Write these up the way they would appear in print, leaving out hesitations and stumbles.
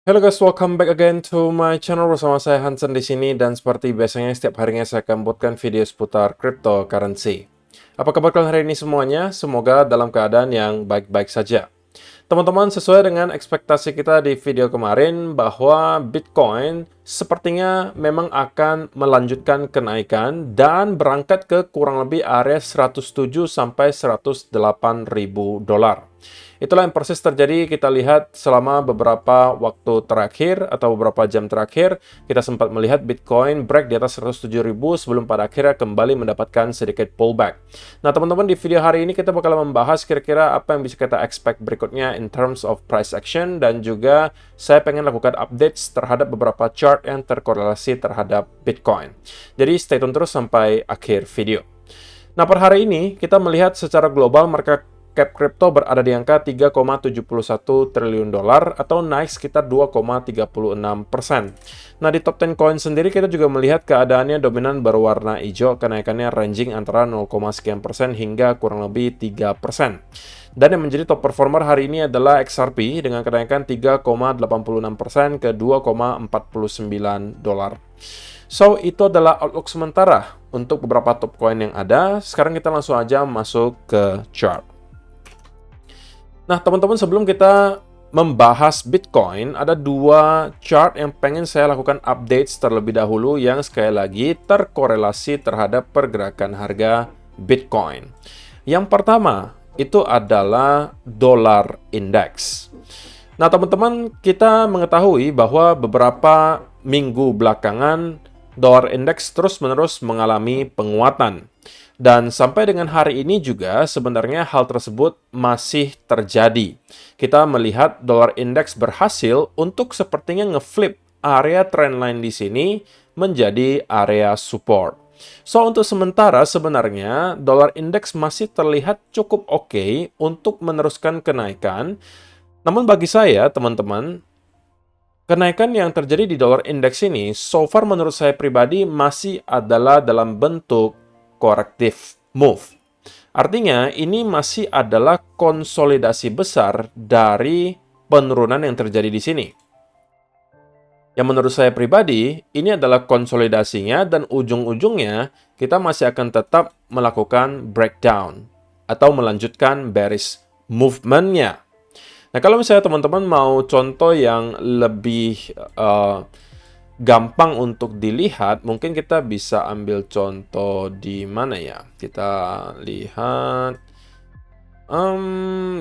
Hello guys, welcome back again to my channel bersama saya Hansen di sini dan seperti biasanya setiap harinya saya akan buatkan video seputar cryptocurrency. Apa kabar kalian hari ini semuanya? Semoga dalam keadaan yang baik-baik saja. Teman-teman, sesuai dengan ekspektasi kita di video kemarin bahwa Bitcoin sepertinya memang akan melanjutkan kenaikan dan berangkat ke kurang lebih area 107 sampai 108 ribu dolar. Itulah yang persis terjadi kita lihat selama beberapa waktu terakhir atau beberapa jam terakhir. Kita sempat melihat Bitcoin break di atas 107.000 sebelum pada akhirnya kembali mendapatkan sedikit pullback. Nah, teman-teman, di video hari ini kita bakal membahas kira-kira apa yang bisa kita expect berikutnya in terms of price action, dan juga saya pengen lakukan updates terhadap beberapa chart yang terkorelasi terhadap Bitcoin. Jadi stay tune terus sampai akhir video. Nah, per hari ini kita melihat secara global market cap kripto berada di angka 3,71 triliun dolar atau naik sekitar 2,36%. Nah, di top 10 coin sendiri kita juga melihat keadaannya dominan berwarna hijau, kenaikannya ranging antara 0, sekian persen hingga kurang lebih 3%. Dan yang menjadi top performer hari ini adalah XRP dengan kenaikan 3,86% ke 2,49 dolar. So, itu adalah outlook sementara untuk beberapa top coin yang ada. Sekarang kita langsung aja masuk ke chart. Nah, teman-teman, sebelum kita membahas Bitcoin, ada dua chart yang pengen saya lakukan updates terlebih dahulu yang sekali lagi terkorelasi terhadap pergerakan harga Bitcoin. Yang pertama, itu adalah dollar index. Nah, teman-teman, kita mengetahui bahwa beberapa minggu belakangan dolar index terus-menerus mengalami penguatan. Dan sampai dengan hari ini juga sebenarnya hal tersebut masih terjadi. Kita melihat dolar index berhasil untuk sepertinya ngeflip area trendline di sini menjadi area support. So, untuk sementara sebenarnya dolar index masih terlihat cukup oke untuk meneruskan kenaikan. Namun bagi saya, teman-teman, kenaikan yang terjadi di dolar index ini so far menurut saya pribadi masih adalah dalam bentuk corrective move. Artinya, ini masih adalah konsolidasi besar dari penurunan yang terjadi di sini. Yang menurut saya pribadi, ini adalah konsolidasinya dan ujung-ujungnya kita masih akan tetap melakukan breakdown atau melanjutkan bearish movement-nya. Nah, kalau misalnya teman-teman mau contoh yang lebih gampang untuk dilihat, mungkin kita bisa ambil contoh di mana ya? Kita lihat,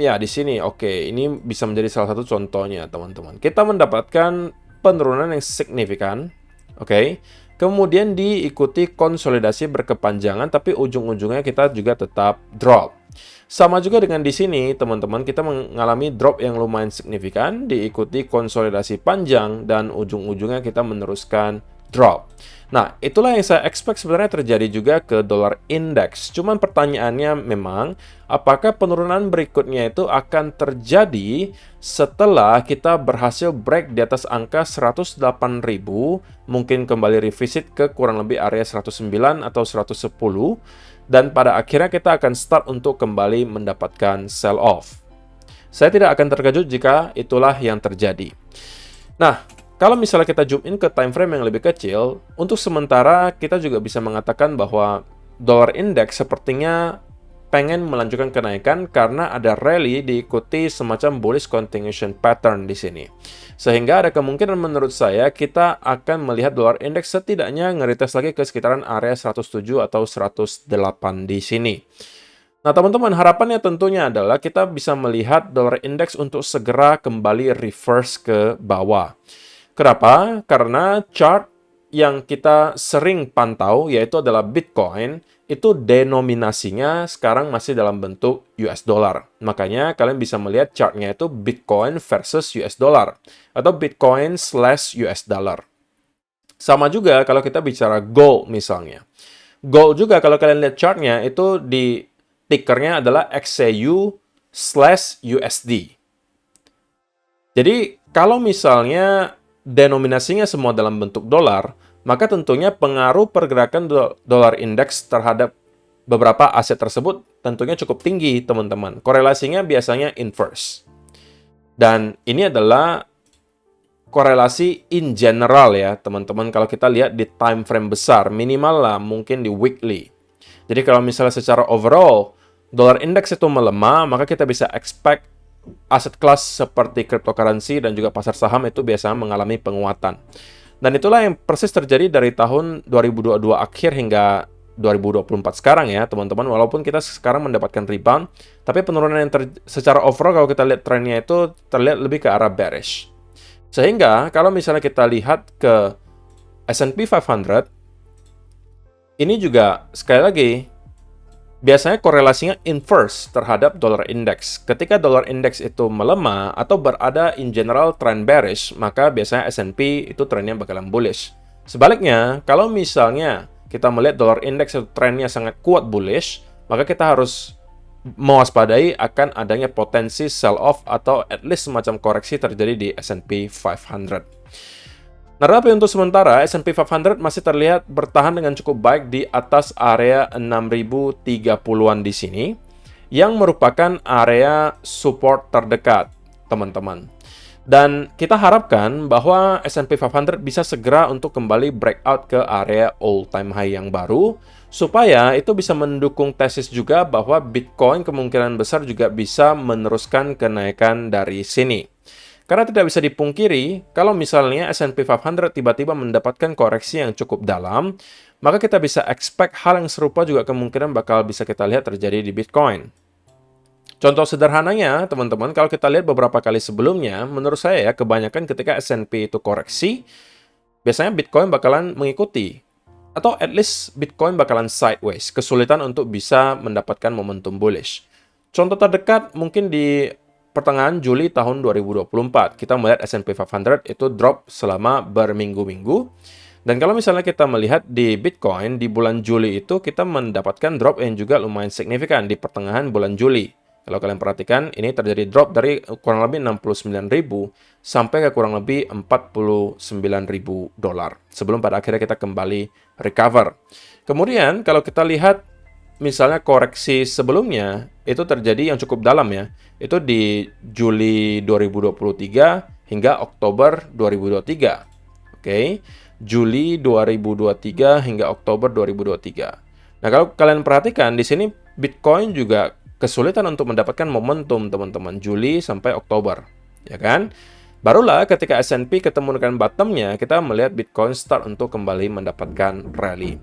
ya di sini. Oke, ini bisa menjadi salah satu contohnya, teman-teman. Kita mendapatkan penurunan yang signifikan, oke. Kemudian diikuti konsolidasi berkepanjangan, tapi ujung-ujungnya kita juga tetap drop. Sama juga dengan di sini, teman-teman, kita mengalami drop yang lumayan signifikan, diikuti konsolidasi panjang, dan ujung-ujungnya kita meneruskan drop. Nah, itulah yang saya expect sebenarnya terjadi juga ke dolar index. Cuman pertanyaannya memang, apakah penurunan berikutnya itu akan terjadi setelah kita berhasil break di atas angka 108.000, mungkin kembali revisit ke kurang lebih area 109 atau 110, dan pada akhirnya kita akan start untuk kembali mendapatkan sell off. Saya tidak akan terkejut jika itulah yang terjadi. Nah, kalau misalnya kita zoom in ke time frame yang lebih kecil, untuk sementara kita juga bisa mengatakan bahwa dollar index sepertinya pengen melanjutkan kenaikan karena ada rally diikuti semacam bullish continuation pattern di sini. Sehingga ada kemungkinan menurut saya kita akan melihat dolar indeks setidaknya nge-retest lagi ke sekitaran area 107 atau 108 di sini. Nah, teman-teman, harapannya tentunya adalah kita bisa melihat dolar indeks untuk segera kembali reverse ke bawah. Kenapa? Karena chart yang kita sering pantau, yaitu adalah Bitcoin, itu denominasinya sekarang masih dalam bentuk US dollar. Makanya kalian bisa melihat chartnya itu Bitcoin versus US dollar atau Bitcoin slash US dollar. Sama juga kalau kita bicara gold misalnya. Gold juga kalau kalian lihat chartnya itu di tickernya adalah XAU slash USD. Jadi kalau misalnya denominasinya semua dalam bentuk dolar, maka tentunya pengaruh pergerakan dolar indeks terhadap beberapa aset tersebut tentunya cukup tinggi, teman-teman. Korelasinya biasanya inverse. Dan ini adalah korelasi in general ya, teman-teman. Kalau kita lihat di time frame besar, minimal lah mungkin di weekly. Jadi kalau misalnya secara overall, dollar index itu melemah, maka kita bisa expect aset kelas seperti cryptocurrency dan juga pasar saham itu biasanya mengalami penguatan. Dan itulah yang persis terjadi dari tahun 2022 akhir hingga 2024 sekarang ya, teman-teman. Walaupun kita sekarang mendapatkan rebound, tapi penurunan yang secara overall kalau kita lihat trennya itu terlihat lebih ke arah bearish. Sehingga kalau misalnya kita lihat ke S&P 500, ini juga sekali lagi biasanya korelasinya inverse terhadap dollar index. Ketika dollar index itu melemah atau berada in general trend bearish, maka biasanya S&P itu trennya bakalan bullish. Sebaliknya, kalau misalnya kita melihat dollar index itu trennya sangat kuat bullish, maka kita harus mewaspadai akan adanya potensi sell off atau at least semacam koreksi terjadi di S&P 500. Nah, tapi untuk sementara, S&P 500 masih terlihat bertahan dengan cukup baik di atas area 6030-an di sini, yang merupakan area support terdekat, teman-teman. Dan kita harapkan bahwa S&P 500 bisa segera untuk kembali breakout ke area all-time high yang baru, supaya itu bisa mendukung tesis juga bahwa Bitcoin kemungkinan besar juga bisa meneruskan kenaikan dari sini. Karena tidak bisa dipungkiri, kalau misalnya S&P 500 tiba-tiba mendapatkan koreksi yang cukup dalam, maka kita bisa expect hal yang serupa juga kemungkinan bakal bisa kita lihat terjadi di Bitcoin. Contoh sederhananya, teman-teman, kalau kita lihat beberapa kali sebelumnya, menurut saya ya, kebanyakan ketika S&P itu koreksi, biasanya Bitcoin bakalan mengikuti. Atau at least Bitcoin bakalan sideways, kesulitan untuk bisa mendapatkan momentum bullish. Contoh terdekat mungkin di pertengahan Juli tahun 2024, kita melihat S&P 500 itu drop selama berminggu-minggu. Dan kalau misalnya kita melihat di Bitcoin, di bulan Juli itu kita mendapatkan drop yang juga lumayan signifikan di pertengahan bulan Juli. Kalau kalian perhatikan, ini terjadi drop dari kurang lebih 69.000 sampai ke kurang lebih 49.000 dolar. Sebelum pada akhirnya kita kembali recover. Kemudian kalau kita lihat misalnya koreksi sebelumnya itu terjadi yang cukup dalam ya. Itu di Juli 2023 hingga Oktober 2023. Oke. Juli 2023 hingga Oktober 2023. Nah, kalau kalian perhatikan di sini Bitcoin juga kesulitan untuk mendapatkan momentum, teman-teman, Juli sampai Oktober, ya kan? Barulah ketika S&P ketemu dengan bottomnya, kita melihat Bitcoin start untuk kembali mendapatkan rally.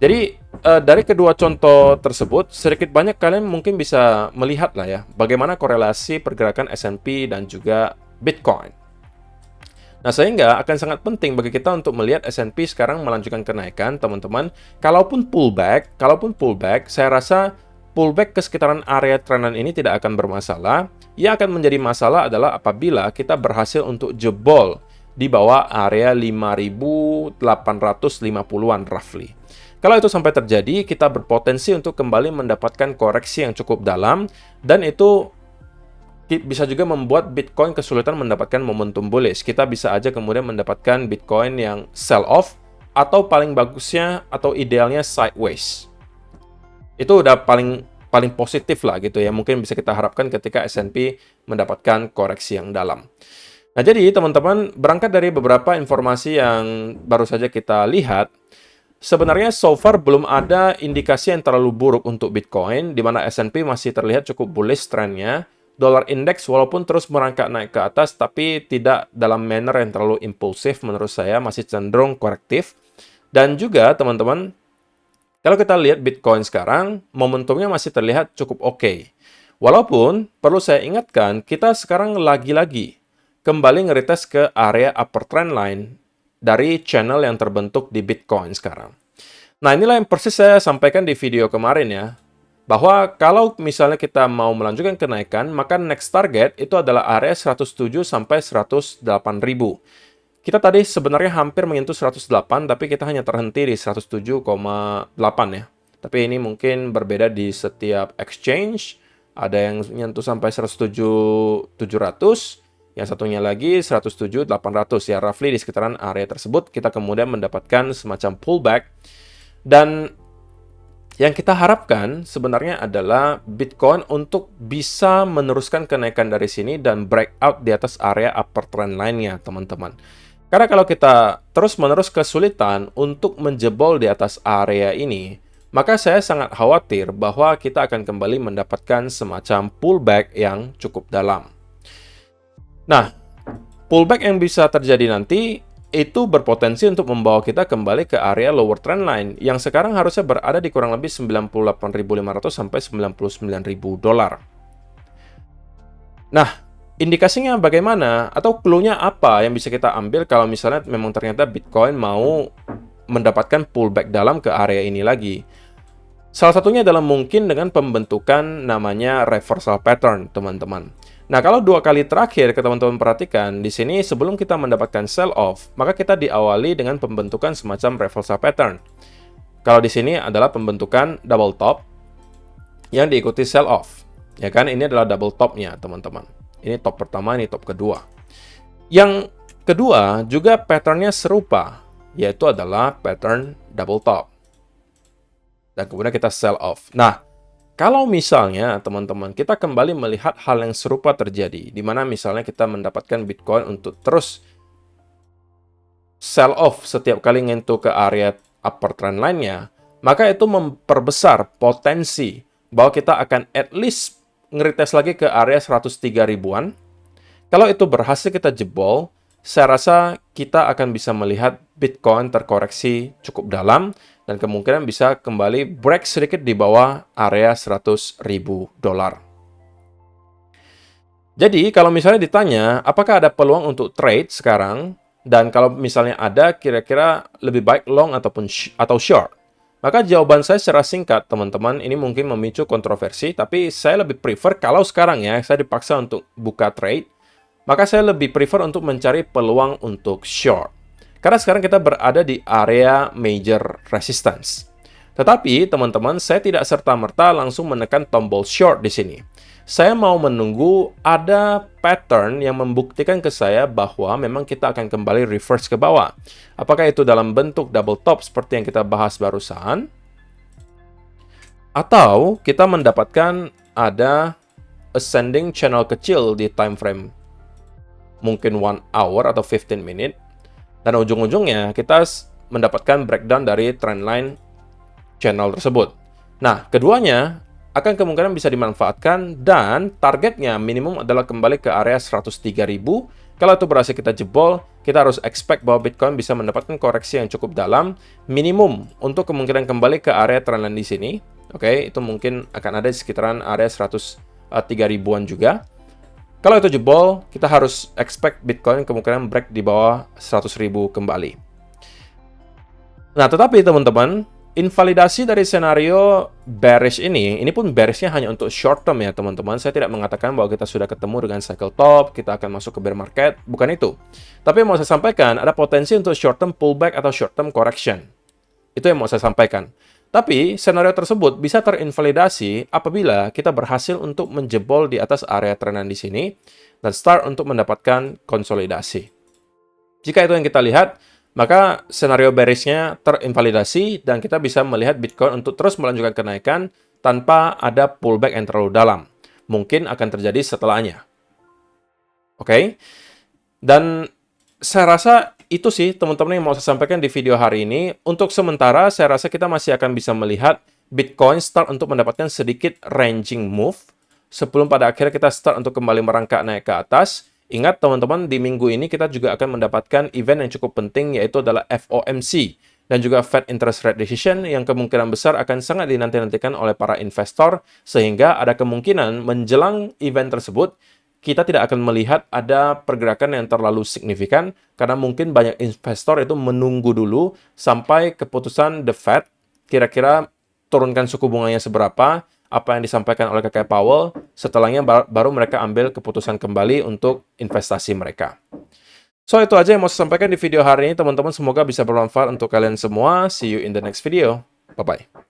Jadi, dari kedua contoh tersebut, sedikit banyak kalian mungkin bisa melihat lah ya, bagaimana korelasi pergerakan S&P dan juga Bitcoin. Nah, sehingga akan sangat penting bagi kita untuk melihat S&P sekarang melanjutkan kenaikan, teman-teman. Kalaupun pullback, saya rasa pullback ke sekitaran area trendan ini tidak akan bermasalah. Yang akan menjadi masalah adalah apabila kita berhasil untuk jebol di bawah area 5.850-an roughly. Kalau itu sampai terjadi, kita berpotensi untuk kembali mendapatkan koreksi yang cukup dalam, dan itu bisa juga membuat Bitcoin kesulitan mendapatkan momentum bullish. Kita bisa aja kemudian mendapatkan Bitcoin yang sell off, atau paling bagusnya atau idealnya sideways. Itu udah paling positif lah gitu ya. Mungkin bisa kita harapkan ketika S&P mendapatkan koreksi yang dalam. Nah, jadi teman-teman, berangkat dari beberapa informasi yang baru saja kita lihat, sebenarnya so far belum ada indikasi yang terlalu buruk untuk Bitcoin, di mana S&P masih terlihat cukup bullish trennya. Dollar index walaupun terus merangkak naik ke atas, tapi tidak dalam manner yang terlalu impulsif menurut saya, masih cenderung korektif. Dan juga teman-teman, kalau kita lihat Bitcoin sekarang, momentumnya masih terlihat cukup oke. Walaupun, perlu saya ingatkan, kita sekarang lagi-lagi kembali ngeretest ke area upper trend line dari channel yang terbentuk di Bitcoin sekarang. Nah, inilah yang persis saya sampaikan di video kemarin ya, bahwa kalau misalnya kita mau melanjutkan kenaikan, maka next target itu adalah area 107 sampai 108.000. Kita tadi sebenarnya hampir menyentuh 108, tapi kita hanya terhenti di 107,8 ya. Tapi ini mungkin berbeda di setiap exchange. Ada yang menyentuh sampai 107.700, yang satunya lagi 107.800 ya. Roughly di sekitaran area tersebut kita kemudian mendapatkan semacam pullback. Dan Yang kita harapkan sebenarnya adalah Bitcoin untuk bisa meneruskan kenaikan dari sini dan breakout di atas area upper trend line-nya, teman-teman. Karena kalau kita terus-menerus kesulitan untuk menjebol di atas area ini, maka saya sangat khawatir bahwa kita akan kembali mendapatkan semacam pullback yang cukup dalam. Nah, pullback yang bisa terjadi nanti itu berpotensi untuk membawa kita kembali ke area lower trend line yang sekarang harusnya berada di kurang lebih 98.500 sampai 99.000 dolar. Nah, indikasinya bagaimana atau clue-nya apa yang bisa kita ambil kalau misalnya memang ternyata Bitcoin mau mendapatkan pullback dalam ke area ini lagi? Salah satunya adalah mungkin dengan pembentukan namanya reversal pattern, teman-teman. Nah, kalau 2 kali terakhir ke teman-teman perhatikan, di sini sebelum kita mendapatkan sell off, maka kita diawali dengan pembentukan semacam reversal pattern. Kalau di sini adalah pembentukan double top yang diikuti sell off. Ya kan, ini adalah double top-nya, teman-teman. Ini top pertama, ini top kedua. Yang kedua juga pattern-nya serupa, yaitu adalah pattern double top. Dan kemudian kita sell off. Nah, kalau misalnya, teman-teman, kita kembali melihat hal yang serupa terjadi, di mana misalnya kita mendapatkan Bitcoin untuk terus sell off setiap kali nyentuh ke area upper trend line-nya, maka itu memperbesar potensi bahwa kita akan at least ngeretest lagi ke area 103 ribuan. Kalau itu berhasil kita jebol, saya rasa kita akan bisa melihat Bitcoin terkoreksi cukup dalam dan kemungkinan bisa kembali break sedikit di bawah area 100.000 dolar. Jadi, kalau misalnya ditanya, apakah ada peluang untuk trade sekarang? Dan kalau misalnya ada, kira-kira lebih baik long atau short? Maka jawaban saya secara singkat, teman-teman, ini mungkin memicu kontroversi, tapi saya lebih prefer kalau sekarang ya, saya dipaksa untuk buka trade, maka saya lebih prefer untuk mencari peluang untuk short. Karena sekarang kita berada di area major resistance. Tetapi, teman-teman, saya tidak serta-merta langsung menekan tombol short di sini. Saya mau menunggu ada pattern yang membuktikan ke saya bahwa memang kita akan kembali reverse ke bawah. Apakah itu dalam bentuk double top seperti yang kita bahas barusan? Atau kita mendapatkan ada ascending channel kecil di time frame mungkin 1 hour atau 15 minute. Dan ujung-ujungnya kita mendapatkan breakdown dari trendline channel tersebut. Nah, keduanya akan kemungkinan bisa dimanfaatkan dan targetnya minimum adalah kembali ke area 103.000. Kalau itu berhasil kita jebol, kita harus expect bahwa Bitcoin bisa mendapatkan koreksi yang cukup dalam, minimum untuk kemungkinan kembali ke area trendline di sini. Oke, itu mungkin akan ada di sekitaran area 103 ribuan juga. Kalau itu jebol, kita harus expect Bitcoin kemungkinan break di bawah 100.000 kembali. Nah, tetapi teman-teman, invalidasi dari senario bearish ini pun bearishnya hanya untuk short term ya teman-teman. Saya tidak mengatakan bahwa kita sudah ketemu dengan cycle top, kita akan masuk ke bear market, bukan itu. Tapi yang mau saya sampaikan, ada potensi untuk short term pullback atau short term correction. Itu yang mau saya sampaikan. Tapi, senario tersebut bisa terinvalidasi apabila kita berhasil untuk menjebol di atas area trendan di sini dan start untuk mendapatkan konsolidasi. Jika itu yang kita lihat, maka senario bearish-nya terinvalidasi dan kita bisa melihat Bitcoin untuk terus melanjutkan kenaikan tanpa ada pullback yang terlalu dalam. Mungkin akan terjadi setelahnya. Oke? Dan saya rasa itu sih teman-teman yang mau saya sampaikan di video hari ini. Untuk sementara, saya rasa kita masih akan bisa melihat Bitcoin start untuk mendapatkan sedikit ranging move sebelum pada akhirnya kita start untuk kembali merangkak naik ke atas. Ingat teman-teman, di minggu ini kita juga akan mendapatkan event yang cukup penting, yaitu adalah FOMC dan juga Fed Interest Rate Decision yang kemungkinan besar akan sangat dinanti-nantikan oleh para investor, sehingga ada kemungkinan menjelang event tersebut kita tidak akan melihat ada pergerakan yang terlalu signifikan karena mungkin banyak investor itu menunggu dulu sampai keputusan The Fed kira-kira turunkan suku bunganya seberapa, apa yang disampaikan oleh Kakek Powell, setelahnya baru mereka ambil keputusan kembali untuk investasi mereka. So, itu aja yang mau saya sampaikan di video hari ini, teman-teman. Semoga bisa bermanfaat untuk kalian semua. See you in the next video. Bye-bye.